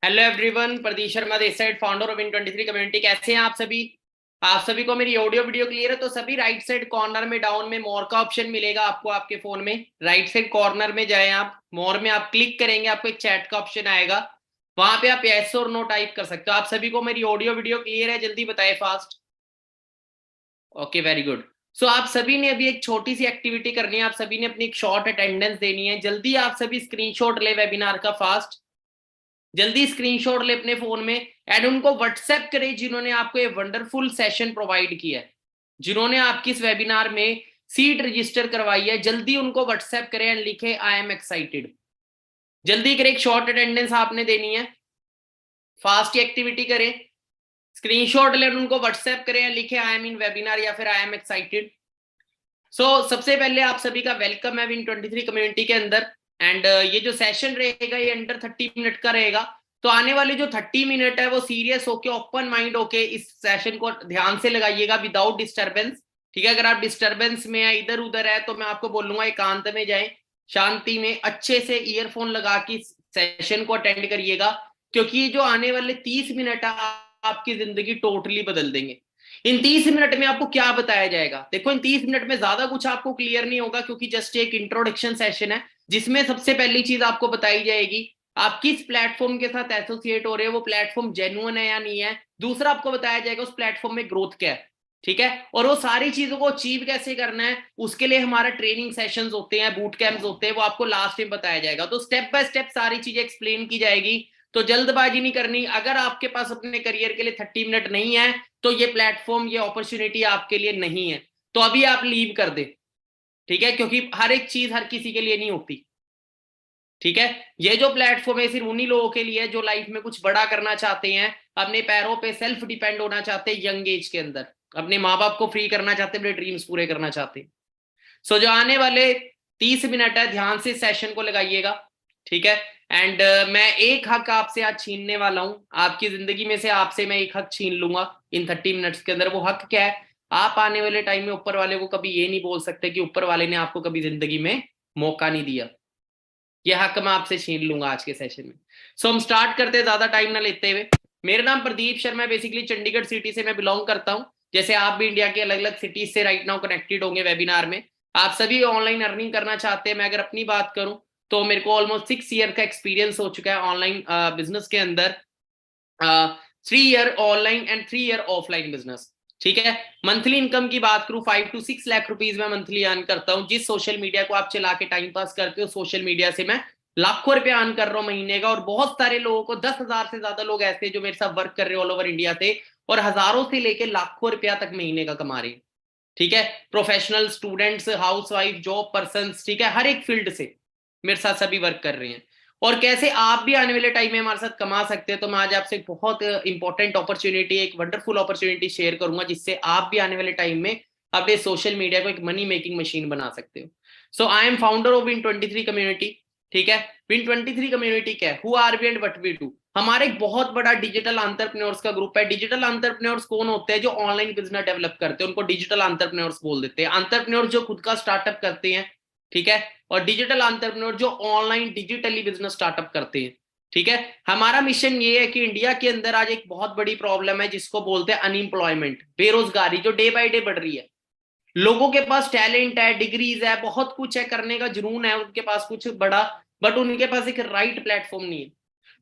Hello everyone, Pradeep Sharma this side, founder of Win23 community. कैसे हैं आप सभी को मेरी ऑडियो वीडियो क्लियर है? तो सभी राइट साइड कॉर्नर में डाउन में मोर का ऑप्शन मिलेगा आपको, आपके फोन में राइट साइड कॉर्नर में जाए आप, मोर में आप क्लिक करेंगे, आपको एक चैट का ऑप्शन आएगा, वहां पे आप यस और नो टाइप कर सकते हो। आप सभी को मेरी ऑडियो वीडियो क्लियर है? जल्दी बताए fast. Okay, very good. So आप सभी ने अभी एक छोटी सी एक्टिविटी करनी है, आप सभी ने अपनी एक शॉर्ट अटेंडेंस देनी है। जल्दी आप सभी स्क्रीनशॉट ले वेबिनार का, फास्ट जल्दी स्क्रीनशॉट ले अपने फोन में एंड उनको व्हाट्सएप करें जिन्होंने आपको ये वंडरफुल सेशन प्रोवाइड किया है, जिन्होंने आपकी इस वेबिनार में सीट रजिस्टर करवाई है। जल्दी उनको व्हाट्सएप करें एंड लिखे आई एम एक्साइटेड। जल्दी करें, एक शॉर्ट अटेंडेंस आपने देनी है, फास्ट एक्टिविटी करें, स्क्रीनशॉट ले उनको व्हाट्सएप करें, लिखे आई एम इन वेबिनार या फिर आई एम एक्साइटेड। सो सबसे पहले आप सभी का वेलकम है Win23 कम्युनिटी के अंदर। एंड ये जो सेशन रहेगा ये अंडर 30 मिनट का रहेगा। तो आने वाले जो 30 मिनट है वो सीरियस होके, ओपन माइंड होके इस सेशन को ध्यान से लगाइएगा, विदाउट डिस्टर्बेंस। ठीक है, अगर आप डिस्टर्बेंस में है, इधर उधर है, तो मैं आपको बोलूंगा एकांत में जाए, शांति में अच्छे से ईयरफोन लगा के सेशन को अटेंड करिएगा, क्योंकि जो आने वाले 30 मिनट है आपकी जिंदगी टोटली बदल देंगे। इन 30 मिनट में आपको क्या बताया जाएगा? देखो, इन 30 मिनट में ज्यादा कुछ आपको क्लियर नहीं होगा, क्योंकि जस्ट एक इंट्रोडक्शन सेशन है, जिसमें सबसे पहली चीज आपको बताई जाएगी आप किस प्लेटफॉर्म के साथ एसोसिएट हो रहे हो, वो प्लेटफॉर्म जेन्युइन है या नहीं है। दूसरा आपको बताया जाएगा उस प्लेटफॉर्म में ग्रोथ क्या है, ठीक है, और वो सारी चीजों को अचीव कैसे करना है, उसके लिए हमारा ट्रेनिंग सेशंस होते हैं, बूट कैंप्स होते हैं, वो आपको लास्ट में बताया जाएगा। तो स्टेप बाय स्टेप सारी चीजें एक्सप्लेन की जाएगी, तो जल्दबाजी नहीं करनी। अगर आपके पास अपने करियर के लिए 30 मिनट नहीं है तो ये प्लेटफॉर्म, ये अपॉर्चुनिटी आपके लिए नहीं है, तो अभी आप लीव कर दे, ठीक है, क्योंकि हर एक चीज हर किसी के लिए नहीं होती। ठीक है, ये जो प्लेटफॉर्म है सिर्फ उन्हीं लोगों के लिए है जो लाइफ में कुछ बड़ा करना चाहते हैं, अपने पैरों पे सेल्फ डिपेंड होना चाहते हैं, यंग एज के अंदर अपने माँ बाप को फ्री करना चाहते हैं, अपने ड्रीम्स पूरे करना चाहते हैं। सो जो आने वाले 30 मिनट है, ध्यान से सेशन को लगाइएगा, ठीक है। एंड मैं एक हक आपसे आज छीनने वाला हूं, आपकी जिंदगी में से आपसे मैं एक हक छीन लूंगा इन 30 मिनट्स के अंदर। वो हक क्या है? आप आने वाले टाइम में ऊपर वाले को कभी ये नहीं बोल सकते कि ऊपर वाले ने आपको कभी जिंदगी में मौका नहीं दिया। ये हक मैं आपसे छीन लूंगा आज के सेशन में। सो हम स्टार्ट करते हैं ज्यादा टाइम ना लेते हुए। मेरा नाम प्रदीप शर्मा है, बेसिकली चंडीगढ़ सिटी से मैं बिलोंग करता हूँ। जैसे आप भी इंडिया के अलग अलग सिटीज से राइट नाउ कनेक्टेड होंगे वेबिनार में। आप सभी ऑनलाइन अर्निंग करना चाहते हैं। मैं अगर अपनी बात करूं तो मेरे को ऑलमोस्ट 6 ईयर का एक्सपीरियंस हो चुका है ऑनलाइन बिजनेस के अंदर। 3 year online and 3 year offline business, ठीक है। मंथली इनकम की बात करूं 5 to 6 लाख रुपीज में मंथली अर्न करता हूं। जिस सोशल मीडिया को आप चला के टाइम पास करते हो, सोशल मीडिया से मैं लाखों रुपए अर्न कर रहा हूं महीने का। और बहुत सारे लोगों को 10,000 से ज्यादा लोग ऐसे जो मेरे साथ वर्क कर रहे हैं ऑल ओवर इंडिया से, और हजारों से लेकर लाखों रुपया तक महीने का कमा रहे हैं, ठीक है। Professional, students, housewife, job person, ठीक है, हर एक फील्ड से मेरे साथ सभी वर्क कर रहे हैं। और कैसे आप भी आने वाले टाइम में हमारे साथ कमा सकते हैं, तो मैं आज आपसे एक बहुत इंपॉर्टेंट अपॉर्चुनिटी, एक वंडरफुल अपॉर्चुनिटी शेयर करूंगा, जिससे आप भी आने वाले टाइम में अपने सोशल मीडिया को एक मनी मेकिंग मशीन बना सकते हो। So I am founder of Win23 community, ठीक है। Win23 कम्युनिटी क्या है? Who are we and what we do. हमारा एक बहुत बड़ा डिजिटल एंटरप्रेन्योर्स का ग्रुप है। डिजिटल एंटरप्रेन्योर्स कौन होते हैं? जो ऑनलाइन बिजनेस डेवलप करते हैं, उनको डिजिटल एंटरप्रेन्योर्स बोल देते हैं। एंटरप्रेन्योर्स जो खुद का स्टार्टअप करते हैं, ठीक है, और डिजिटल एंटरप्रेन्योर जो ऑनलाइन डिजिटली बिजनेस स्टार्टअप करते हैं, ठीक है। हमारा मिशन ये है कि इंडिया के अंदर आज एक बहुत बड़ी प्रॉब्लम है जिसको बोलते हैं अनएम्प्लॉयमेंट, बेरोजगारी, जो डे बाय डे बढ़ रही है। लोगों के पास टैलेंट है, डिग्रीज है, बहुत कुछ है, करने का जुनून है उनके पास कुछ बड़ा, बट उनके पास एक राइट प्लेटफॉर्म नहीं है।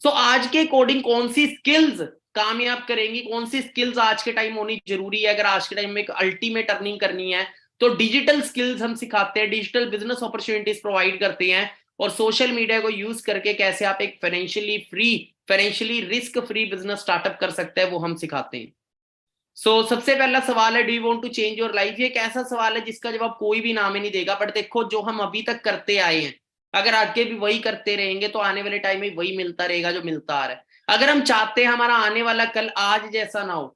सो आज के अकॉर्डिंग कौन सी स्किल्स कामयाब करेंगी, कौन सी स्किल्स आज के टाइम होनी जरूरी है अगर आज के टाइम में एक अल्टीमेट अर्निंग करनी है, तो डिजिटल स्किल्स हम सिखाते हैं, डिजिटल बिजनेस अपॉर्चुनिटीज प्रोवाइड करते हैं, और सोशल मीडिया को यूज करके कैसे आप एक financially free, financially risk free business startup कर सकते हैं, वो हम सिखाते हैं। सबसे पहला सवाल है, do you want to change your life. ये एक ऐसा सवाल है जिसका जवाब कोई भी नाम ही नहीं देगा, बट देखो जो हम अभी तक करते आए हैं, अगर आगे भी वही करते रहेंगे तो आने वाले टाइम में वही मिलता रहेगा जो मिलता आ रहा है। अगर हम चाहते हैं हमारा आने वाला कल आज जैसा ना हो,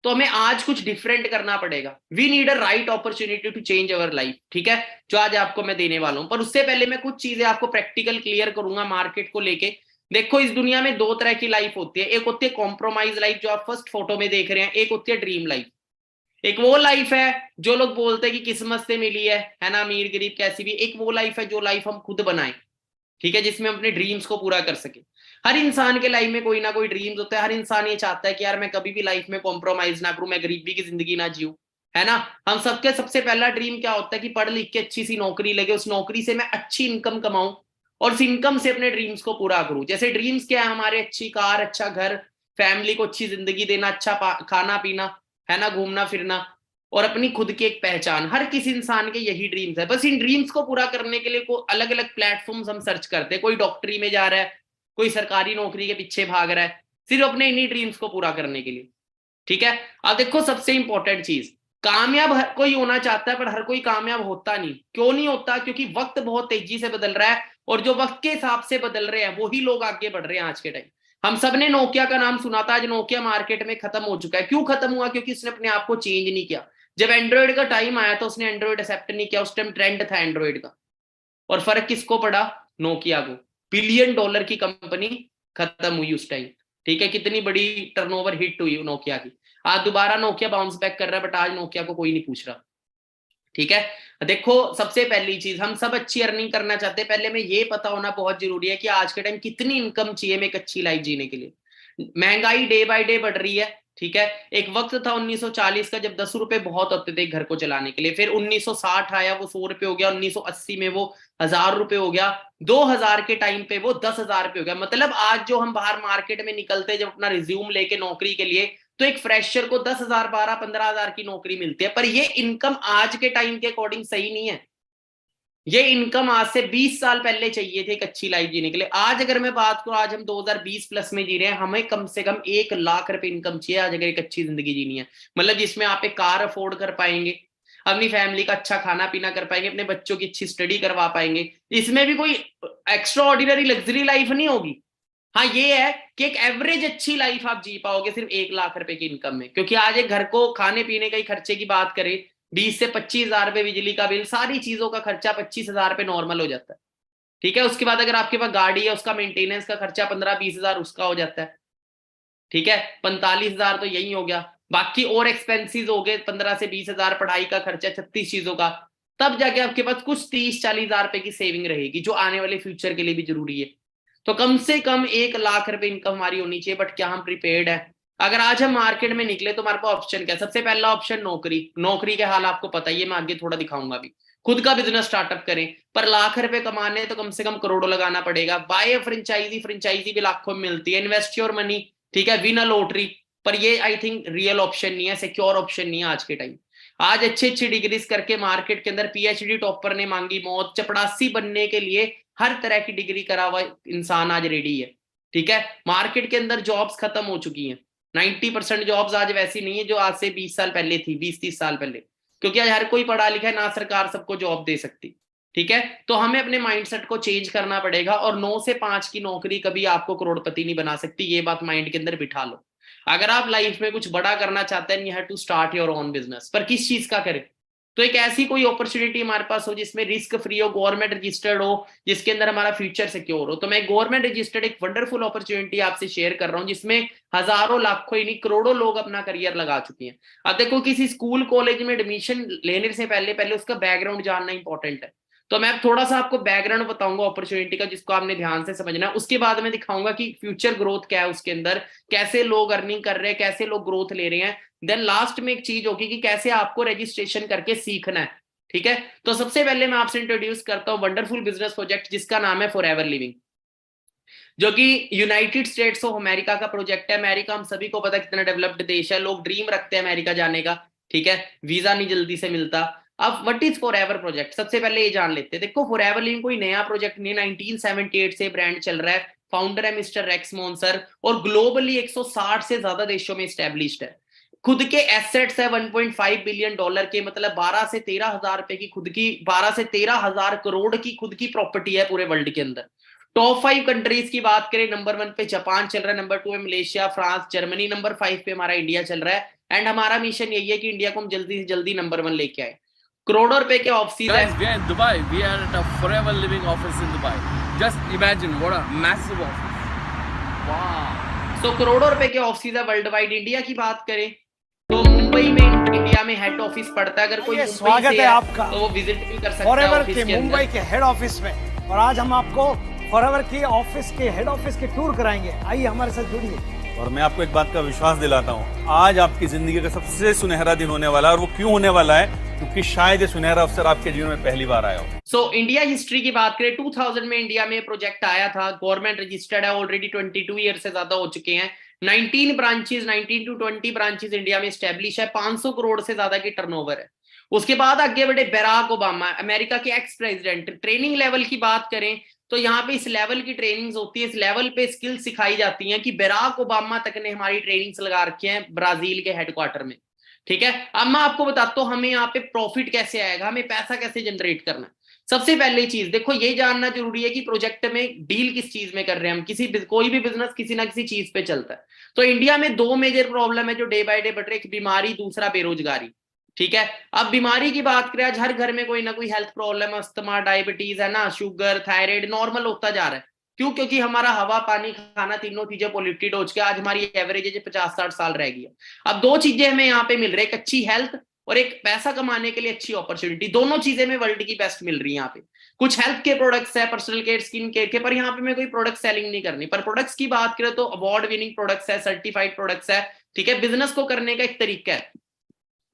तो हमें आज कुछ डिफरेंट करना पड़ेगा। We need a right opportunity to change our life, ठीक है, जो आज आपको मैं देने वाला हूं। पर उससे पहले मैं कुछ चीजें आपको प्रैक्टिकल क्लियर करूंगा मार्केट को लेके। देखो, इस दुनिया में दो तरह की लाइफ होती है। एक होती है कॉम्प्रोमाइज लाइफ, जो आप फर्स्ट फोटो में देख रहे हैं। एक होती है ड्रीम लाइफ। एक वो लाइफ है जो लोग बोलते हैं कि किस्मत से मिली है ना, अमीर गरीब कैसी भी। एक वो लाइफ है जो लाइफ हम खुद बनाएं, ठीक है, जिसमें हम अपने ड्रीम्स को पूरा कर सके। हर इंसान के लाइफ में कोई ना कोई ड्रीम्स होता है, हर इंसान ये चाहता है कि यार मैं कभी भी लाइफ में कॉम्प्रोमाइज ना करूं, मैं गरीबी की जिंदगी ना जीऊं, है ना। हम सबके सबसे पहला ड्रीम क्या होता है कि पढ़ लिख के अच्छी सी नौकरी लगे, उस नौकरी से मैं अच्छी इनकम कमाऊं और उस इनकम से अपने ड्रीम्स को पूरा करूं। जैसे ड्रीम्स क्या है हमारे, अच्छी कार, अच्छा घर, फैमिली को अच्छी जिंदगी देना, अच्छा खाना पीना, है ना, घूमना फिरना, और अपनी खुद की एक पहचान। हर किसी इंसान के यही ड्रीम्स है। बस इन ड्रीम्स को पूरा करने के लिए को अलग अलग प्लेटफॉर्म्स हम सर्च करते हैं। कोई डॉक्टरी में जा रहा है, कोई सरकारी नौकरी के पीछे भाग रहा है, सिर्फ अपने इन्हीं ड्रीम्स को पूरा करने के लिए। ठीक है, अब देखो सबसे इंपॉर्टेंट चीज, कामयाब हर कोई होना चाहता है पर हर कोई कामयाब होता नहीं। क्यों नहीं होता? क्योंकि वक्त बहुत तेजी से बदल रहा है और जो वक्त के हिसाब से बदल रहे हैं वही लोग आगे बढ़ रहे हैं आज के टाइम। हम सब ने नोकिया का नाम सुना था, आज नोकिया मार्केट में खत्म हो चुका है। क्यों खत्म हुआ? क्योंकि उसने अपने आप को चेंज नहीं किया। जब एंड्रॉइड का टाइम आया तो उसने एंड्रॉइड एक्सेप्ट नहीं किया, उस टाइम ट्रेंड था एंड्रॉइड का, और फर्क किसको पड़ा? नोकिया को। $1 बिलियन की कंपनी खत्म हुई उस टाइम। ठीक है, कितनी बड़ी टर्नओवर हिट हुई नोकिया की। आज दोबारा नोकिया बाउंस बैक कर रहा है, बट आज नोकिया को कोई नहीं पूछ रहा। ठीक है, देखो सबसे पहली चीज, हम सब अच्छी अर्निंग करना चाहते हैं, पहले में ये पता होना बहुत जरूरी है कि आज के टाइम कितनी इनकम चाहिए हमें एक अच्छी लाइफ जीने के लिए। महंगाई डे बाय डे बढ़ रही है। ठीक है, एक वक्त था 1940 का जब 10 रुपए बहुत होते थे घर को चलाने के लिए, फिर 1960 आया, वो 100 रुपए हो गया, 1980 में वो 1000 रुपए हो गया, 2000 के टाइम पे वो 10,000 रुपए हो गया। मतलब आज जो हम बाहर मार्केट में निकलते जब अपना रिज्यूम लेके नौकरी के लिए, तो एक फ्रेशर को 10,000, 12, 15,000 की नौकरी मिलती है। पर ये इनकम आज के टाइम के अकॉर्डिंग सही नहीं है। ये इनकम आज से 20 साल पहले चाहिए थी एक अच्छी लाइफ जीने के लिए। आज अगर मैं बात करूं, आज हम 2020 प्लस में जी रहे हैं, हमें कम से कम 1 लाख रुपए इनकम चाहिए आज अगर एक अच्छी जिंदगी जीनी है। मतलब जिसमें आप एक कार अफोर्ड कर पाएंगे, अपनी फैमिली का अच्छा खाना पीना कर पाएंगे, अपने बच्चों की अच्छी स्टडी करवा पाएंगे। इसमें भी कोई एक्स्ट्रा ऑर्डिनरी लग्जरी लाइफ नहीं होगी। हाँ ये है कि एक एवरेज अच्छी लाइफ आप जी पाओगे सिर्फ 1 लाख रुपए की इनकम में। क्योंकि आज एक घर को खाने पीने का ही खर्चे की बात करें, 20 से 25,000 रुपए बिजली का बिल, सारी चीजों का खर्चा 25,000 रुपए नॉर्मल हो जाता है। ठीक है, उसके बाद अगर आपके पास गाड़ी है, उसका मेंटेनेंस का खर्चा 15-20,000 उसका हो जाता है। ठीक है, 45,000 तो यही हो गया। बाकी और एक्सपेंसिस हो गए 15 से 20,000, पढ़ाई का खर्चा 36 चीजों का। तब जाके आपके पास कुछ 30-40,000 रुपए की सेविंग रहेगी जो आने वाले फ्यूचर के लिए भी जरूरी है। तो कम से कम 1 लाख रुपए इनकम हमारी होनी चाहिए। बट क्या हम प्रिपेयर्ड है? अगर आज हम मार्केट में निकले तो हमारे पास ऑप्शन क्या है? सबसे पहला ऑप्शन नौकरी। नौकरी के हाल आपको पता ही है, मैं आगे थोड़ा दिखाऊंगा अभी। खुद का बिजनेस स्टार्टअप करें, पर लाख रुपए कमाने तो कम से कम करोड़ों लगाना पड़ेगा। बाय अ फ्रेंचाइजी, फ्रेंचाइजी भी लाखों में मिलती है। इन्वेस्ट योर मनी, ठीक है, विन अ लॉटरी। पर ये आई थिंक रियल ऑप्शन नहीं है, सिक्योर ऑप्शन नहीं है आज के टाइम। आज अच्छी अच्छी डिग्रीज करके मार्केट के अंदर पीएचडी टॉपर ने मांगी मौत, चपड़ासी बनने के लिए हर तरह की डिग्री करा हुआ इंसान आज रेडी है। ठीक है, मार्केट के अंदर जॉब्स खत्म हो चुकी हैं। 90% जॉब्स आज वैसी नहीं है जो आज से 20 साल पहले थी, 20-30 साल पहले। क्योंकि आज हर कोई पढ़ा लिखा है, ना सरकार सबको जॉब दे सकती। ठीक है, तो हमें अपने माइंडसेट को चेंज करना पड़ेगा, और 9 से 5 की नौकरी कभी आपको करोड़पति नहीं बना सकती। ये बात माइंड के अंदर बिठा लो। अगर आप लाइफ में कुछ बड़ा करना चाहते हैं, you have to start your own business. पर किस चीज का करें? तो एक ऐसी कोई अपॉर्चुनिटी हमारे पास हो जिसमें रिस्क फ्री हो, गवर्नमेंट रजिस्टर्ड हो, जिसके अंदर हमारा फ्यूचर सिक्योर हो। तो मैं गवर्नमेंट रजिस्टर्ड एक वंडरफुल अपॉर्चुनिटी आपसे शेयर कर रहा हूं, जिसमें हजारों, लाखों ही नहीं करोड़ों लोग अपना करियर लगा चुके हैं। अब देखो, किसी स्कूल कॉलेज में एडमिशन लेने से पहले पहले उसका बैकग्राउंड जानना इंपॉर्टेंट है। तो मैं थोड़ा सा आपको बैकग्राउंड बताऊंगा अपॉर्चुनिटी का, जिसको आपने ध्यान से समझना है। उसके बाद में दिखाऊंगा कि फ्यूचर ग्रोथ क्या है उसके अंदर, कैसे लोग अर्निंग कर रहे हैं, कैसे लोग ग्रोथ ले रहे हैं। देन लास्ट में एक चीज होगी कि कैसे आपको रजिस्ट्रेशन करके सीखना है। ठीक है, तो सबसे पहले मैं आपसे इंट्रोड्यूस करता हूं वंडरफुल बिजनेस प्रोजेक्ट, जिसका नाम है फॉरएवर लिविंग, जो कि यूनाइटेड स्टेट्स ऑफ अमेरिका का प्रोजेक्ट है। अमेरिका हम सभी को पता है कितना डेवलप्ड देश है, लोग ड्रीम रखते हैं अमेरिका जाने का। ठीक है, वीजा नहीं जल्दी से मिलता। अब व्हाट इज फॉरएवर प्रोजेक्ट, सबसे पहले ये जान लेते हैं। देखो, फॉरएवर लिविंग कोई नया प्रोजेक्ट नहीं है, 1978 से ब्रांड चल रहा है। फाउंडर है मिस्टर रेक्स मोन्सर, और ग्लोबली 160 से ज्यादा देशों में स्टैब्लिश्ड है। खुद के एसेट्स है $1.5 बिलियन के, मतलब 12 से 13 हजार रुपए की खुद की, 12 से 13 हजार करोड़ की खुद की प्रॉपर्टी है पूरे वर्ल्ड के अंदर। टॉप 5 कंट्रीज की बात करें, नंबर 1 पे जापान चल रहा है, नंबर 2 है मलेशिया, फ्रांस, जर्मनी, नंबर 5 पे हमारा इंडिया चल रहा है। एंड हमारा मिशन यही है कि इंडिया को हम जल्दी से जल्दी नंबर 1 लेके आए। करोड़ों रुपए के ऑफिस है। We are in Dubai. We are at a forever living office in Dubai. Just imagine what a massive office. वाह, सो करोड़ों रुपए के ऑफिस है वर्ल्ड वाइड। इंडिया की बात करें तो मुंबई में इंडिया में हेड ऑफिस पड़ता है। अगर कोई मुंबई स्वागत से है आपका तो वो विजिट भी कर सकता है फॉरएवर ऑफिस के के अंदर। मुंबई के हेड ऑफिस में। और आज हम आपको फॉरएवर की ऑफिस के हेड ऑफिस के टूर कराएंगे। आइए हमारे साथ जुड़िए। और मैं आपको एक बात का विश्वास दिलाता हूँ, आज आपकी जिंदगी का सबसे सुनहरा दिन होने वाला है। और वो क्यों होने वाला है? क्योंकि शायद ये सुनहरा अवसर आपके जीवन में पहली बार आया हो। सो इंडिया हिस्ट्री की बात करें, 2000 में इंडिया में प्रोजेक्ट आया था, गवर्नमेंट रजिस्टर्ड है, ऑलरेडी 22 ईयर से ज्यादा हो चुके हैं। 19 ब्रांचेस, 19 to 20 ब्रांचेस इंडिया में स्टैब्लिश है, 500 करोड़ से ज्यादा की टर्नओवर है। उसके बाद आगे बढ़े, बराक ओबामा, अमेरिका के एक्स प्रेसिडेंट। ट्रेनिंग लेवल की बात करें तो यहाँ पे इस लेवल की ट्रेनिंग्स होती है, इस लेवल पे स्किल सिखाई जाती हैं कि बराक ओबामा तक ने हमारी ट्रेनिंग्स लगा रखी हैं ब्राजील के हेडक्वार्टर में। ठीक है, अब मैं आपको बताता हूँ हमें यहाँ पे प्रॉफिट कैसे आएगा, हमें पैसा कैसे जनरेट करना है। सबसे पहली चीज देखो, ये जानना जरूरी है कि प्रोजेक्ट में डील किस चीज में कर रहे हैं हम। कोई भी बिजनेस किसी ना किसी चीज पे चलता है। तो इंडिया में दो मेजर प्रॉब्लम है जो डे बाय डे बढ़ रहे, एक बीमारी, दूसरा बेरोजगारी। ठीक है, अब बीमारी की बात करें, आज हर घर में कोई ना कोई हेल्थ प्रॉब्लम, अस्थमा, डायबिटीज है ना, शुगर, थायराइड नॉर्मल होता जा रहा है। क्यों? क्योंकि हमारा हवा, पानी, खाना, तीनों चीजें पोल्यूटेड हो चुकी है। आज हमारी एवरेज एज 50-60 साल रह गई है। अब दो चीजें हमें यहाँ पे मिल रही है, एक अच्छी हेल्थ और एक पैसा कमाने के लिए अच्छी अपॉर्चुनिटी। दोनों चीजें में वर्ल्ड की बेस्ट मिल रही है यहाँ पे। कुछ हेल्थ के प्रोडक्ट्स है, पर्सनल केयर, स्किन केयर के, पर यहाँ पे मैं कोई प्रोडक्ट सेलिंग नहीं करनी। पर प्रोडक्ट्स की बात करें तो अवार्ड विनिंग प्रोडक्ट्स है, सर्टिफाइड प्रोडक्ट्स है। ठीक है, बिजनेस को करने का एक तरीका है।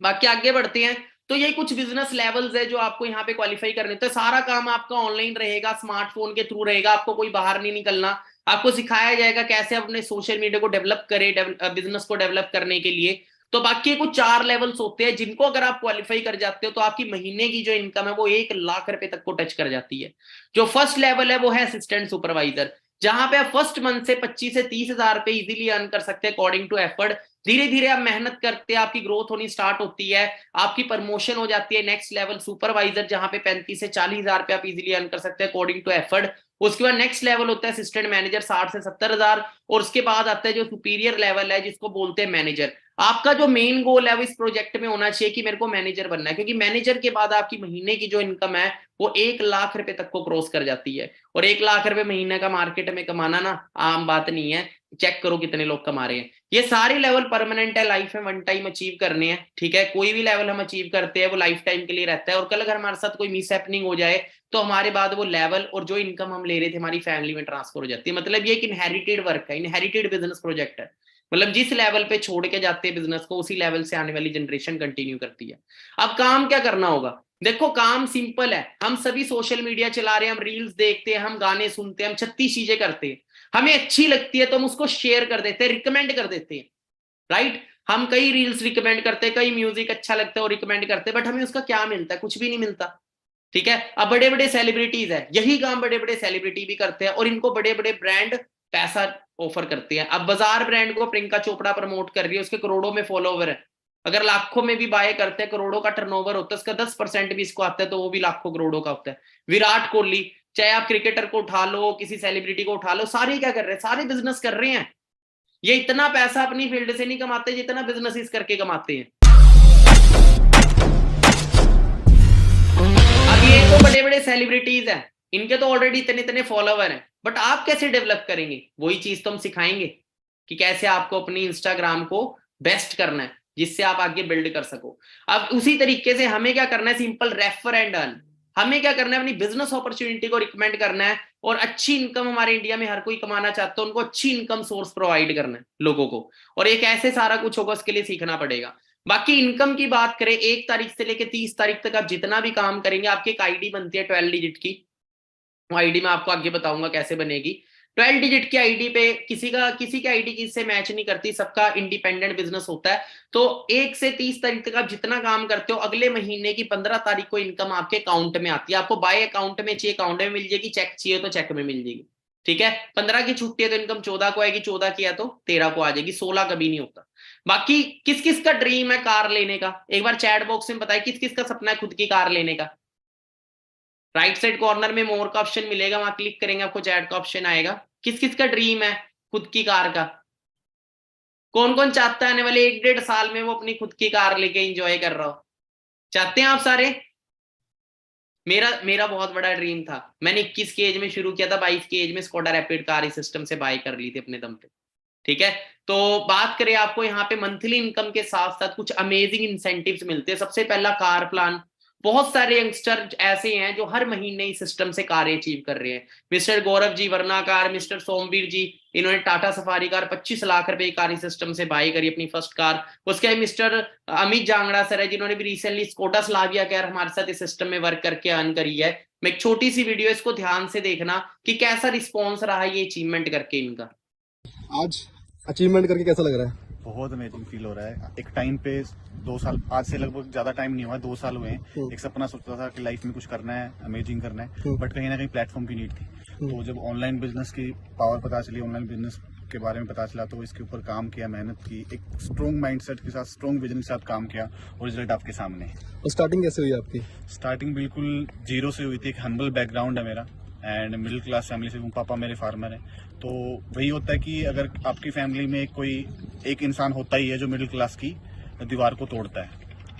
बाकी आगे बढ़ते हैं तो ये कुछ बिजनेस लेवल्स है जो आपको यहाँ पे क्वालिफाई करने। तो सारा काम आपका ऑनलाइन रहेगा, स्मार्टफोन के थ्रू रहेगा, आपको कोई बाहर नहीं निकलना। आपको सिखाया जाएगा कैसे अपने सोशल मीडिया को डेवलप करें, बिजनेस को डेवलप करने के लिए। तो बाकी कुछ 4 लेवल्स होते हैं जिनको अगर आप क्वालिफाई कर जाते हो तो आपकी महीने की जो इनकम है वो 1 लाख रुपए तक को टच कर जाती है। जो फर्स्ट लेवल है वो है असिस्टेंट सुपरवाइजर, जहां पे आप फर्स्ट मंथ से 25 से 30 हजार रुपए इजीली अर्न कर सकते हैं अकॉर्डिंग टू एफर्ट। धीरे धीरे आप मेहनत करते हैं, आपकी ग्रोथ होनी स्टार्ट होती है, आपकी प्रमोशन हो जाती है नेक्स्ट लेवल सुपरवाइजर, जहां पे 35 से 40 हजार रुपए आप इजीली अर्न कर सकते हैं अकॉर्डिंग टू एफर्ट। उसके बाद नेक्स्ट लेवल होता है असिस्टेंट मैनेजर, 60 से 70 हजार। और उसके बाद आता है जो सुपीरियर लेवल है जिसको बोलते हैं मैनेजर। आपका जो मेन गोल है वो इस प्रोजेक्ट में होना चाहिए कि मेरे को मैनेजर बनना है, क्योंकि मैनेजर के बाद आपकी महीने की जो इनकम है वो 1 लाख रुपए तक को क्रॉस कर जाती है। और 1 लाख रुपए महीने का मार्केट में कमाना ना आम बात नहीं है। चेक करो कितने लोग कमा रहे हैं। ये सारे लेवल परमानेंट है, लाइफ में वन टाइम अचीव करने हैं। ठीक है, कोई भी लेवल हम अचीव करते हैं वो लाइफ टाइम के लिए रहता है। और कल अगर हमारे साथ कोई मिस हैपनिंग हो जाए तो हमारे बाद वो लेवल और जो इनकम हम ले रहे थे हमारी फैमिली में ट्रांसफर हो जाती है। मतलब ये एक इनहेरिटेड वर्क है, इनहेरिटेड बिजनेस प्रोजेक्ट है। मतलब जिस लेवल पे छोड़ के जाते हैं बिजनेस को, उसी लेवल से आने वाली जनरेशन कंटिन्यू करती है। अब काम क्या करना होगा? देखो काम सिंपल है। हम सभी सोशल मीडिया चला रहे हैं, हम रील्स देखते हैं, हम गाने सुनते हैं, हम 36 चीजें करते हैं। हमें अच्छी लगती है तो हम उसको शेयर कर देते हैं, रिकमेंड कर देते हैं। राइट, हम कई रील्स रिकमेंड करते हैं, कई म्यूजिक अच्छा लगता है और रिकमेंड करते हैं, बट हमें उसका क्या मिलता है? कुछ भी नहीं मिलता। ठीक है, अब बड़े बड़े सेलिब्रिटीज है, यही काम बड़े बड़े सेलिब्रिटी भी करते हैं और इनको बड़े बड़े ब्रांड पैसा ऑफर करते हैं। अब बाजार ब्रांड को प्रियंका चोपड़ा प्रमोट कर रही है, उसके करोड़ों में फॉलोवर है। अगर लाखों में भी बाय करते हैं, करोड़ों का टर्नओवर होता है, उसका 10% भी इसको आता है तो वो भी लाखों करोड़ों का होता है। विराट कोहली, चाहे आप क्रिकेटर को उठा लो, किसी सेलिब्रिटी को उठा लो, सारे क्या कर रहे हैं? सारे बिजनेस कर रहे हैं। ये इतना पैसा अपनी फील्ड से नहीं कमाते जितना बिजनेस करके कमाते हैं। अब ये तो बड़े बड़े सेलिब्रिटीज हैं, इनके तो ऑलरेडी इतने इतने फॉलोवर हैं, बट आप कैसे डेवलप करेंगे? वही चीज तो हम सिखाएंगे कि कैसे आपको अपनी इंस्टाग्राम को बेस्ट करना है जिससे आप आगे बिल्ड कर सको। अब उसी तरीके से हमें क्या करना है? Simple refer and earn. हमें क्या करना है? अपनी बिजनेस अपॉर्चुनिटी को रिकमेंड करना है और अच्छी इनकम, हमारे इंडिया में हर कोई कमाना चाहता है, उनको अच्छी इनकम सोर्स प्रोवाइड करना है लोगों को। और एक ऐसे सारा कुछ होगा, उसके लिए सीखना पड़ेगा। बाकी इनकम की बात करें, 1 तारीख से लेकर 30 तारीख तक आप जितना भी काम करेंगे, आपकी एक आईडी बनती है 12 डिजिट की। वो आईडी मैं आपको आगे बताऊंगा कैसे बनेगी। 12 डिजिट की आईडी पे किसी की आईडी किससे मैच नहीं करती, सबका इंडिपेंडेंट बिजनेस होता है। तो 1 से 30 तारीख तक आप जितना काम करते हो, अगले महीने की 15 तारीख को इनकम आपके अकाउंट में आती है। आपको बाय अकाउंट में चाहिए, अकाउंट में मिल जाएगी, चेक चाहिए तो चेक में मिल जाएगी। ठीक है, 15 की छुट्टी है तो इनकम 14 को आएगी, 14 की है तो 13 को आ जाएगी, 16 कभी नहीं होता। बाकी किस किस का ड्रीम है कार लेने का? एक बार चैट बॉक्स में बताइए किस किस का सपना है खुद की कार लेने का। राइट साइड कॉर्नर में मोर का ऑप्शन मिलेगा, वहां क्लिक करेंगे आपको चैट का ऑप्शन आएगा। किस किस का ड्रीम है खुद की कार का? कौन कौन चाहता है आने वाले 1-1.5 साल में वो अपनी खुद की कार लेके एंजॉय कर रहा हो? चाहते हैं आप सारे? मेरा बहुत बड़ा ड्रीम था। मैंने 21 की एज में शुरू किया था, 22 की एज में स्कोडा रैपिड कार इस सिस्टम से बाय कर ली थी अपने दम पे। ठीक है, तो बात करें आपको यहाँ पे मंथली इनकम के साथ साथ कुछ अमेजिंग इंसेंटिव्स मिलते हैं। सबसे पहला कार प्लान बहुत सारे यंगस्टर ऐसे हैं जो हर महीने इस सिस्टम से कारें अचीव कर रहे हैं। मिस्टर गौरव जी वर्ना कार, मिस्टर सोमवीर जी, इन्होंने टाटा सफारी कार 25 लाख रुपए की कार इस सिस्टम से बाई करी, अपनी फर्स्ट कार। उसके बाद मिस्टर अमित जांगड़ा सर है, जिन्होंने भी रिसेंटली स्कोडा स्लाविया कार हमारे साथ इस सिस्टम में वर्क करके अर्न करी है। मैं एक छोटी सी वीडियो, इसको ध्यान से देखना कि कैसा रिस्पॉन्स रहा ये अचीवमेंट करके इनका। आज अचीवमेंट करके कैसा लग रहा है? बहुत अमेजिंग फील हो रहा है। एक टाइम पे 2 साल, आज से लगभग ज्यादा टाइम नहीं हुआ, 2 साल हुए हैं। एक सपना सोचता था कि लाइफ में कुछ करना है, अमेजिंग करना है, बट कहीं ना कहीं प्लेटफॉर्म की नीड थी। तो जब ऑनलाइन बिजनेस की पावर पता चली, ऑनलाइन बिजनेस के बारे में पता चला, तो इसके ऊपर काम किया, मेहनत की, एक स्ट्रॉन्ग माइंडसेट के साथ, स्ट्रॉन्ग विजन के साथ काम किया और रिजल्ट आपके सामने है। और स्टार्टिंग कैसे हुई आपकी? स्टार्टिंग बिल्कुल जीरो से हुई थी। एक हम्बल बैकग्राउंड है मेरा एंड मिडिल क्लास फैमिली से हूँ। पापा मेरे फार्मर हैं। तो वही होता है कि अगर आपकी फैमिली में कोई एक इंसान होता ही है जो मिडिल क्लास की दीवार को तोड़ता है,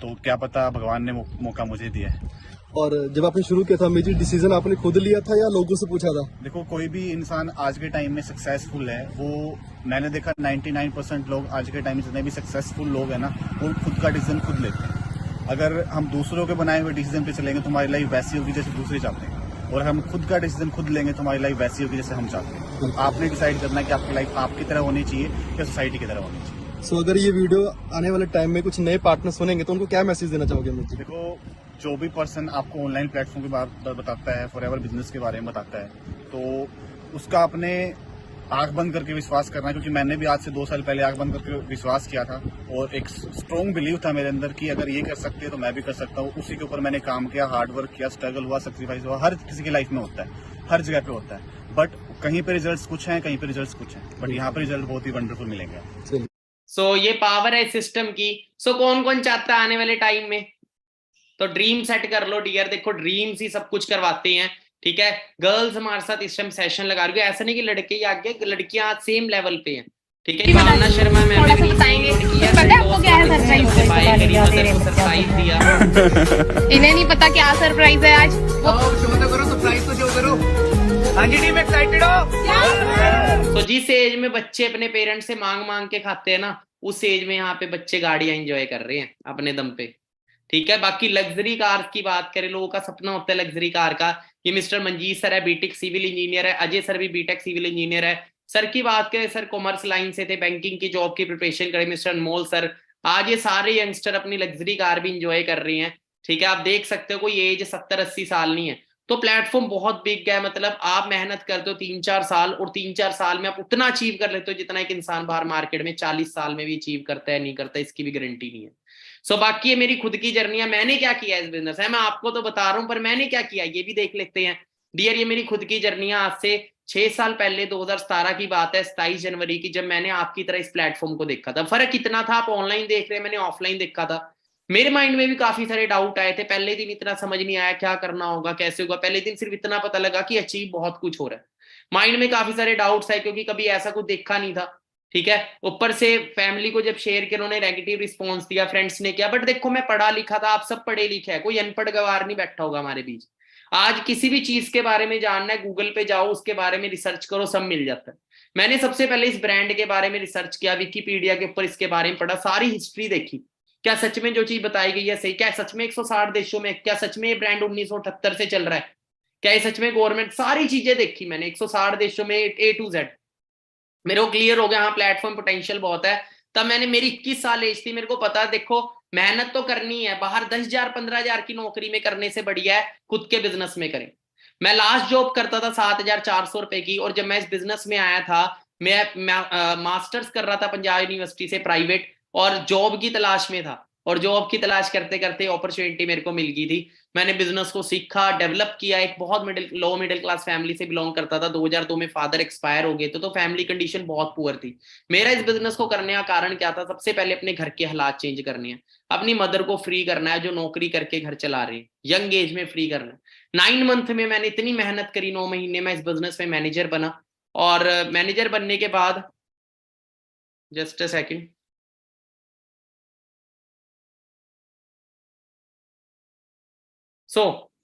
तो क्या पता भगवान ने मौका मुझे दिया है। और जब आपने शुरू किया था, मेजर डिसीजन आपने खुद लिया था या लोगों से पूछा था? देखो, कोई भी इंसान आज के टाइम में सक्सेसफुल है, वो मैंने देखा 99% लोग आज के टाइम में जितने भी सक्सेसफुल लोग हैं ना, वो खुद का डिसीजन खुद लेते हैं। अगर हम दूसरों के बनाए हुए डिसीजन पे चलेंगे तो हमारी लाइफ वैसी होगी जैसे दूसरे चाहते हैं, और हम खुद का डिसीजन खुद लेंगे तो हमारी लाइफ वैसी होगी जैसे हम चाहते हैं। तो आपने डिसाइड करना है कि आपकी लाइफ आपकी तरह होनी चाहिए या सोसाइटी की तरह होनी चाहिए। सो अगर ये वीडियो आने वाले टाइम में कुछ नए पार्टनर सुनेंगे तो उनको क्या मैसेज देना चाहोगे मुझे? देखो, जो भी पर्सन आपको ऑनलाइन प्लेटफॉर्म के बारे में बताता है, फॉरएवर बिजनेस के बारे में बताता है, तो उसका अपने आंख बंद करके विश्वास करना है। क्योंकि मैंने भी आज से 2 साल पहले आंख बंद करके विश्वास किया था और एक स्ट्रॉन्ग बिलीव था मेरे अंदर कि अगर ये कर सकते हैं तो मैं भी कर सकता हूँ। उसी के ऊपर मैंने काम किया, हार्ड वर्क किया, स्ट्रगल हुआ, सैक्रिफाइस हुआ। हर किसी की लाइफ में होता है, हर जगह पे होता है, बट कहीं पे रिजल्ट्स कुछ हैं, कहीं पे रिजल्ट्स कुछ हैं, बट यहाँ पे रिजल्ट बहुत ही वंडरफुल मिलेंगे। सो ये पावर है सिस्टम की। सो कौन कौन चाहता है आने वाले टाइम में, तो ड्रीम सेट कर लो डियर। देखो, ड्रीम्स ही सब कुछ करवाते हैं, ठीक है। गर्ल्स हमारे साथ इस टाइम सेशन लगा रही है, ऐसा नहीं कि लड़के ही आगे, लड़कियां आज सेम लेवल पे हैं, ठीक है। भावना शर्मा मैम थोड़ा सा बताएंगे, पता है आपको क्या है सरप्राइज? सरप्राइज दिया। इन्हें नहीं पता क्या सरप्राइज है आज। तो जिस एज में बच्चे अपने पेरेंट्स से मांग मांग के खाते हैं ना, उस एज में यहाँ पे बच्चे गाड़ियां एंजॉय कर रहे हैं अपने दम पे, ठीक है। बाकी लग्जरी कार की बात करें, लोगों का सपना होता है लग्जरी कार का। ये मिस्टर मंजीत सर है, बीटेक सिविल इंजीनियर है। अजय सर भी बीटेक सिविल इंजीनियर है। सर की बात करें, सर कॉमर्स लाइन से थे, बैंकिंग की जॉब की प्रिपरेशन करें। मिस्टर अनमोल सर, आज ये सारे यंगस्टर अपनी लग्जरी कार भी इंजॉय कर रही हैं, ठीक है। आप देख सकते हो कोई एज 70-80 साल नहीं है। तो प्लेटफॉर्म बहुत बिग है, मतलब आप मेहनत करते हो 3-4 साल, और 3-4 साल में आप उतना अचीव कर लेते हो जितना एक इंसान बाहर मार्केट में 40 साल में भी अचीव करता है, नहीं करता, इसकी भी गारंटी नहीं है। सो बाकी ये मेरी खुद की जर्नी है, मैंने क्या किया इस बिजनेस है, मैं आपको तो बता रहा हूँ, पर मैंने क्या किया ये भी देख लेते हैं डियर। ये मेरी खुद की जर्नी है। आज से 6 साल पहले 2017 की बात है, 27 जनवरी की, जब मैंने आपकी तरह इस प्लेटफॉर्म को देखा था। फर्क कितना था, आप ऑनलाइन देख रहे हैं, मैंने ऑफलाइन देखा था। मेरे माइंड में भी काफी सारे डाउट आए थे। पहले दिन इतना समझ नहीं आया क्या करना होगा, कैसे होगा। पहले दिन सिर्फ इतना पता लगा कि अचीव बहुत कुछ हो रहा है। माइंड में काफी सारे डाउट्स आए क्योंकि कभी ऐसा कुछ देखा नहीं था, ठीक है। ऊपर से फैमिली को जब शेयर किया, उन्होंने नेगेटिव रिस्पॉन्स दिया, फ्रेंड्स ने किया। बट देखो, मैं पढ़ा लिखा था, आप सब पढ़े लिखे हैं, कोई अनपढ़ गवार नहीं बैठा होगा हमारे बीच। आज किसी भी चीज के बारे में जानना है, गूगल पे जाओ, उसके बारे में रिसर्च करो, सब मिल जाता है। मैंने सबसे पहले इस ब्रांड के बारे में रिसर्च किया, विकिपीडिया के ऊपर इसके बारे में पढ़ा, सारी हिस्ट्री देखी। क्या सच में जो चीज बताई गई है सही? क्या सच में 160 देशों में, क्या सच में ये ब्रांड 1978 से चल रहा है? क्या ये सच में गवर्नमेंट? सारी चीजें देखी मैंने, 160 देशों में A to Z। मेरे को क्लियर हो गया, हाँ प्लेटफॉर्म पोटेंशियल बहुत है। तब मैंने, मेरी 21 साल एज थी, मेरे को पता, देखो मेहनत तो करनी है, बाहर 10,000 15,000 की नौकरी में करने से बढ़िया है खुद के बिजनेस में करें। मैं लास्ट जॉब करता था 7,400 रुपए की, और जब मैं इस बिजनेस में आया था, मैं मास्टर्स कर रहा था पंजाब यूनिवर्सिटी से प्राइवेट, और जॉब की तलाश में था। और जॉब की तलाश करते करते अपॉर्चुनिटी मेरे को मिल गई थी। मैंने बिजनेस को सीखा, डेवलप किया। एक बहुत लो मिडिल क्लास फैमिली से बिलोंग करता था। 2002 में फादर एक्सपायर हो गए थे, तो फैमिली कंडीशन बहुत पुअर थी। मेरा इस बिजनेस को करने का कारण क्या था? सबसे पहले अपने घर के हालात चेंज करने हैं, अपनी मदर को फ्री करना है जो नौकरी करके घर चला रहे हैं, यंग एज में फ्री करना है। 9 मंथ में मैंने इतनी मेहनत करी, 9 महीने में इस बिजनेस में मैनेजर बना। और मैनेजर बनने के बाद, जस्ट अ सेकेंड,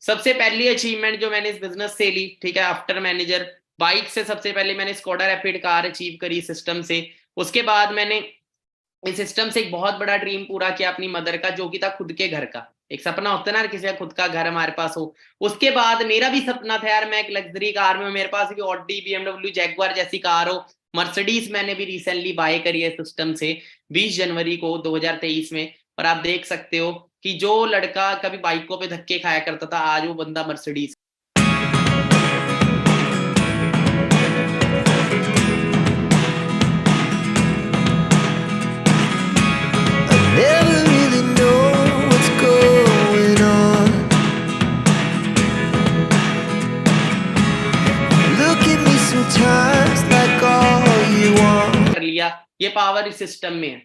सबसे पहली अचीवमेंट जो मैंने इस बिजनेस से ली, ठीक है, आफ्टर मैनेजर, बाइक से सबसे पहले मैंने स्कोडा रैपिड कार अचीव करी सिस्टम से। उसके बाद मैंने इस सिस्टम से एक बहुत बड़ा ड्रीम पूरा किया अपनी मदर का, जो कि था खुद के घर का, एक सपना होता है ना किसी का खुद का घर हमारे पास हो। उसके बाद मेरा भी सपना था यार मैं एक लग्जरी कार में, मेरे पास भी ऑडी, BMW, जैगुआर जैसी कार हो। मर्सिडीज मैंने भी रिसेंटली बाय करी है सिस्टम से 20 जनवरी को 2023 में। और आप देख सकते हो कि जो लड़का कभी बाइकों पे धक्के खाया करता था आज वो बंदा Mercedes. Never really know what's going on. Look at me sometimes like all you want. कर लिया, ये पावर इस सिस्टम में है।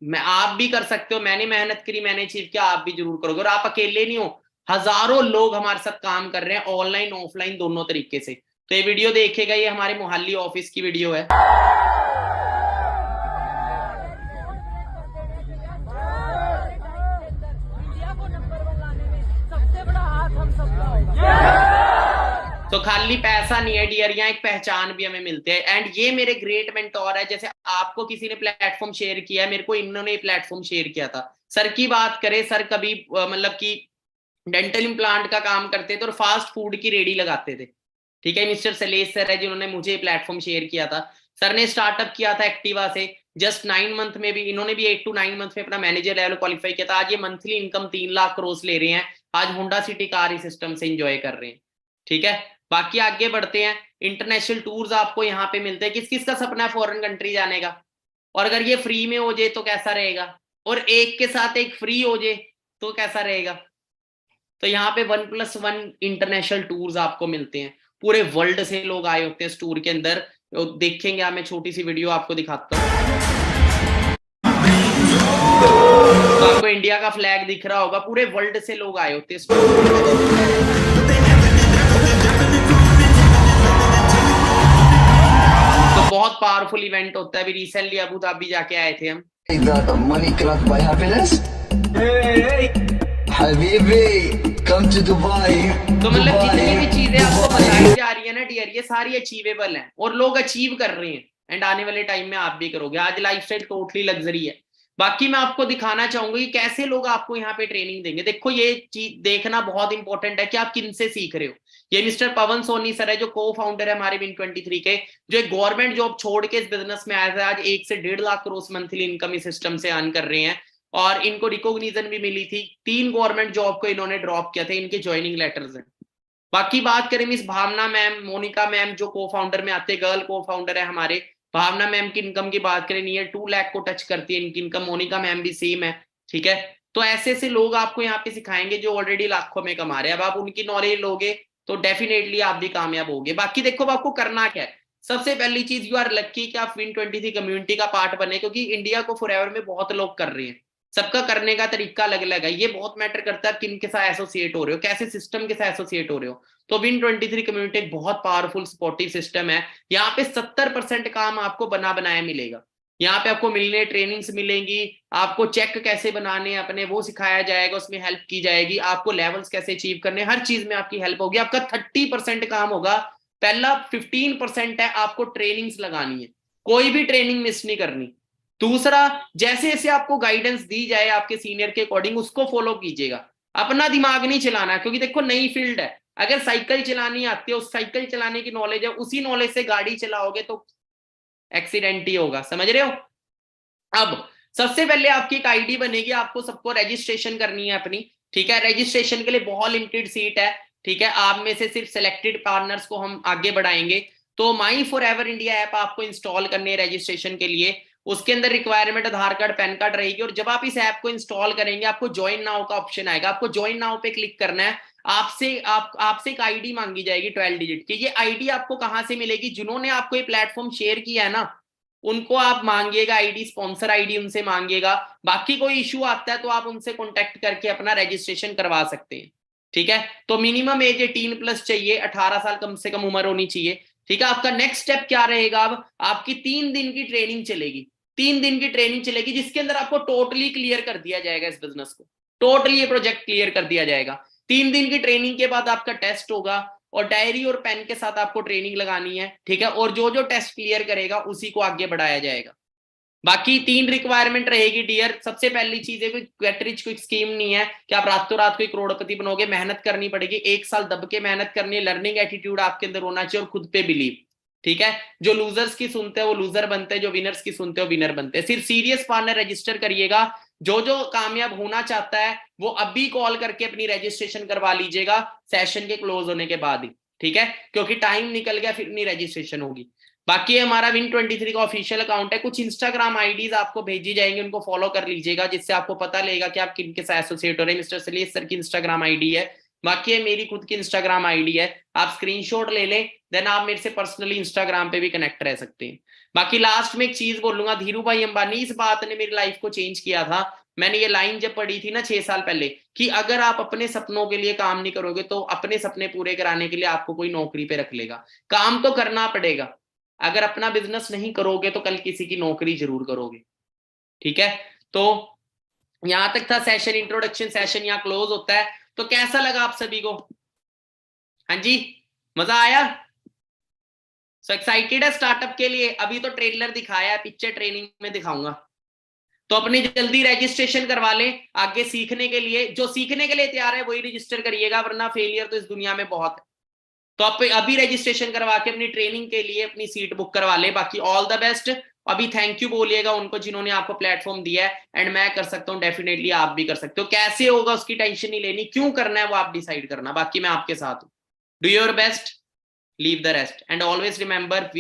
मैं आप भी कर सकते हो, मैंने मेहनत करी, मैंने अचीव किया, आप भी जरूर करोगे। और आप अकेले नहीं हो, हजारों लोग हमारे साथ काम कर रहे हैं ऑनलाइन ऑफलाइन दोनों तरीके से। तो ये वीडियो देखेगा, ये हमारे मोहाली ऑफिस की वीडियो है। तो खाली पैसा नहीं है डियर, यहाँ एक पहचान भी हमें मिलती है। एंड ये मेरे ग्रेट मेंटोर है, जैसे आपको किसी ने प्लेटफॉर्म शेयर किया है, मेरे को इन्होंने प्लेटफॉर्म शेयर किया था। सर की बात करें, सर कभी मतलब कि डेंटल इम्प्लांट का काम करते थे और फास्ट फूड की रेडी लगाते थे। ठीक है, मिस्टर सलेश सर है जिन्होंने मुझे प्लेटफॉर्म शेयर किया था। सर ने स्टार्टअप किया था एक्टिवा से, जस्ट 9 मंथ में भी इन्होंने भी 8 to 9 मंथ में अपना मैनेजर लेवल क्वालिफाई किया था। आज ये मंथली इनकम 3 लाख क्रॉस ले रहे हैं। आज होंडा सिटी कार सिस्टम से एंजॉय कर रहे हैं। ठीक है, बाकी आगे बढ़ते हैं। इंटरनेशनल टूर्स आपको यहाँ पे मिलते हैं। किस किस का सपना है फॉरेन कंट्री जाने का? और अगर ये फ्री में हो जाए तो कैसा रहेगा, और एक के साथ एक फ्री हो जाए तो कैसा रहेगा? तो यहाँ पे 1+1 इंटरनेशनल टूर्स आपको मिलते हैं। पूरे वर्ल्ड से लोग आए होते हैं इस टूर के अंदर। तो देखेंगे, मैं छोटी सी वीडियो आपको दिखाता हूँ। तो आपको इंडिया का फ्लैग दिख रहा होगा, पूरे वर्ल्ड से लोग आए होते हैं इस टूर। तो बहुत पावरफुल इवेंट होता है। अभी रिसेंटली अबू धाबी जाके आए थे हम। Money cannot buy happiness. Habibi, come to Dubai. तो मतलब जितनी भी चीजें आपको बताई जा रही है ना डियर, ये सारी अचीवेबल हैं और लोग अचीव कर रहे हैं। एंड आने वाले टाइम में आप भी करोगे। आज लाइफस्टाइल टोटली लग्जरी है। बाकी मैं आपको दिखाना चाहूंगा कि कैसे लोग आपको यहाँ पे ट्रेनिंग देंगे। देखो, ये चीज देखना बहुत इंपॉर्टेंट है कि आप किन से सीख रहे हो। ये मिस्टर पवन सोनी सर है जो को फाउंडर है हमारे Win23 के, जो एक गवर्नमेंट जॉब छोड़ के इस बिजनेस में आया था। आज 1 से 1.5 लाख क्रॉस मंथली इनकम इस सिस्टम से अर्न कर रहे हैं। और इनको रिकॉग्निशन भी मिली थी। 3 गवर्नमेंट जॉब को इन्होंने ड्रॉप किया था, इनके ज्वाइनिंग लेटर्स हैं। बाकी बात करें मिस भावना मैम, मोनिका मैम जो को फाउंडर में आते, गर्ल को फाउंडर है हमारे। भावना मैम की इनकम की बात करें, नियर 2 लाख को टच करती है इनकी इनकम। मोनिका मैम भी सेम है। ठीक है, तो ऐसे ऐसे लोग आपको यहाँ पे सिखाएंगे जो ऑलरेडी लाखों में कमा रहे हैं। अब आप उनकी नॉलेज लोगे तो डेफिनेटली आप भी कामयाब होगे। बाकी देखो, आपको करना क्या है। सबसे पहली चीज, यू आर लक्की कि आप Win23 कम्युनिटी का पार्ट बने, क्योंकि इंडिया को फॉरएवर में बहुत लोग कर रहे हैं। सबका करने का तरीका अलग अलग है। ये बहुत मैटर करता है किन के साथ एसोसिएट हो रहे हो, कैसे सिस्टम के साथ एसोसिएट हो रहे हो। तो Win23 कम्युनिटी एक बहुत पावरफुल सपोर्टिव सिस्टम है। यहाँ पे 70% काम आपको बना बनाया मिलेगा। यहाँ पे आपको मिलने ट्रेनिंग्स मिलेंगी, आपको चेक कैसे बनाने अपने वो सिखाया जाएगा, उसमें हेल्प की जाएगी। आपको लेवल्स कैसे अचीव करने, हर चीज में आपकी हेल्प होगी। आपका 30% काम होगा। पहला 15% है आपको ट्रेनिंग्स लगानी है, कोई भी ट्रेनिंग मिस नहीं करनी। दूसरा, जैसे जैसे आपको गाइडेंस दी जाए आपके सीनियर के अकॉर्डिंग उसको फॉलो कीजिएगा। अपना दिमाग नहीं चलाना, क्योंकि देखो नई फील्ड है। अगर साइकिल चलानी आती है, उस साइकिल चलाने की नॉलेज है, उसी नॉलेज से गाड़ी चलाओगे तो एक्सीडेंट ही होगा। समझ रहे हो? अब सबसे पहले आपकी एक आईडी बनेगी, आपको सबको रजिस्ट्रेशन करनी है अपनी। ठीक है, रजिस्ट्रेशन के लिए बहुत लिमिटेड सीट है। ठीक है, आप में से सिर्फ सिलेक्टेड पार्टनर्स को हम आगे बढ़ाएंगे। तो माई फॉरएवर इंडिया ऐप आपको इंस्टॉल करनी है रजिस्ट्रेशन के लिए। उसके अंदर रिक्वायरमेंट आधार कार्ड, पैन कार्ड रहेगी। और जब आप इस ऐप को इंस्टॉल करेंगे, आपको ज्वाइन नाउ का ऑप्शन आएगा। आपको ज्वाइन नाउ पे क्लिक करना है। आपसे एक आईडी मांगी जाएगी 12 डिजिट की। ये आईडी आपको कहां से मिलेगी? जिन्होंने आपको ये प्लेटफॉर्म शेयर किया है ना, उनको आप मांगिएगा आईडी, स्पॉन्सर आईडी उनसे मांगिएगा। बाकी कोई इशू आता है तो आप उनसे कॉन्टेक्ट करके अपना रजिस्ट्रेशन करवा सकते हैं। ठीक है, तो मिनिमम एज 18+ चाहिए, 18 साल कम से कम उम्र होनी चाहिए। ठीक है, आपका नेक्स्ट स्टेप क्या रहेगा? अब आपकी 3 दिन की ट्रेनिंग चलेगी। 3 दिन की ट्रेनिंग चलेगी जिसके अंदर आपको टोटली क्लियर कर दिया जाएगा इस बिजनेस को। टोटली ये प्रोजेक्ट क्लियर कर दिया जाएगा। 3 दिन की ट्रेनिंग के बाद आपका टेस्ट होगा और डायरी और पेन के साथ आपको ट्रेनिंग लगानी है। ठीक है, और जो जो टेस्ट क्लियर करेगा उसी को आगे बढ़ाया जाएगा। बाकी 3 रिक्वायरमेंट रहेगी डियर। सबसे पहली चीज है कोई गेट रिच क्विक स्कीम नहीं है कि आप रातों रात कोई करोड़पति बनोगे, मेहनत करनी पड़ेगी, 1 साल दब के मेहनत करनी है, लर्निंग एटीट्यूड आपके अंदर होना चाहिए और खुद पे बिलीव, ठीक है। जो लूजर्स की सुनते हैं वो लूजर बनते हैं, जो विनर्स की सुनते हो विनर बनते हैं। सिर्फ सीरियस पार्टनर रजिस्टर करिएगा, जो कामयाब होना चाहता है वो अभी कॉल करके अपनी रजिस्ट्रेशन करवा लीजिएगा सेशन के क्लोज होने के बाद ही, ठीक है, क्योंकि टाइम निकल गया फिर नहीं रजिस्ट्रेशन होगी। बाकी हमारा Win23 का ऑफिशियल अकाउंट है, कुछ इंस्टाग्राम आईडीज आपको भेजी जाएंगे, उनको फॉलो कर लीजिएगा जिससे आपको पता लगेगा कि आप किन के साथ एसोसिएट हो रहे हैं। मिस्टर सलीस सर की इंस्टाग्राम आईडी है, बाकी मेरी खुद की इंस्टाग्राम आईडी है, आप स्क्रीनशॉट ले लें, देन आप मेरे से पर्सनली इंस्टाग्राम पे भी कनेक्ट रह सकते हैं। बाकी लास्ट में एक चीज बोलूंगा, धीरू भाई अंबानी, इस बात ने मेरी लाइफ को चेंज किया था। मैंने ये लाइन जब पढ़ी थी ना 6 साल पहले कि अगर आप अपने सपनों के लिए काम नहीं करोगे तो अपने सपने पूरे कराने के लिए आपको कोई नौकरी पे रख लेगा। काम तो करना पड़ेगा, अगर अपना बिजनेस नहीं करोगे तो कल किसी की नौकरी जरूर करोगे, ठीक है। तो यहां तक था सेशन, इंट्रोडक्शन सेशन यहाँ क्लोज होता है। तो कैसा लगा आप सभी को? हाँ जी, मजा आया? सो एक्साइटेड है स्टार्टअप के लिए? अभी तो ट्रेलर दिखाया है, पिक्चर ट्रेनिंग में दिखाऊंगा, तो अपनी जल्दी रजिस्ट्रेशन करवा लें आगे सीखने के लिए। जो सीखने के लिए तैयार है वही रजिस्टर करिएगा, वरना फेलियर तो इस दुनिया में बहुत है। तो आप अभी रजिस्ट्रेशन करवा के अपनी ट्रेनिंग के लिए अपनी सीट बुक करवा ले। बाकी ऑल द बेस्ट। अभी थैंक यू बोलिएगा उनको जिन्होंने आपको प्लेटफॉर्म दिया है, एंड मैं कर सकता हूँ, डेफिनेटली आप भी कर सकते हो। कैसे होगा उसकी टेंशन नहीं लेनी, क्यों करना है वो आप डिसाइड करना, बाकी मैं आपके साथ हूँ। Do your best, leave the rest, and always remember we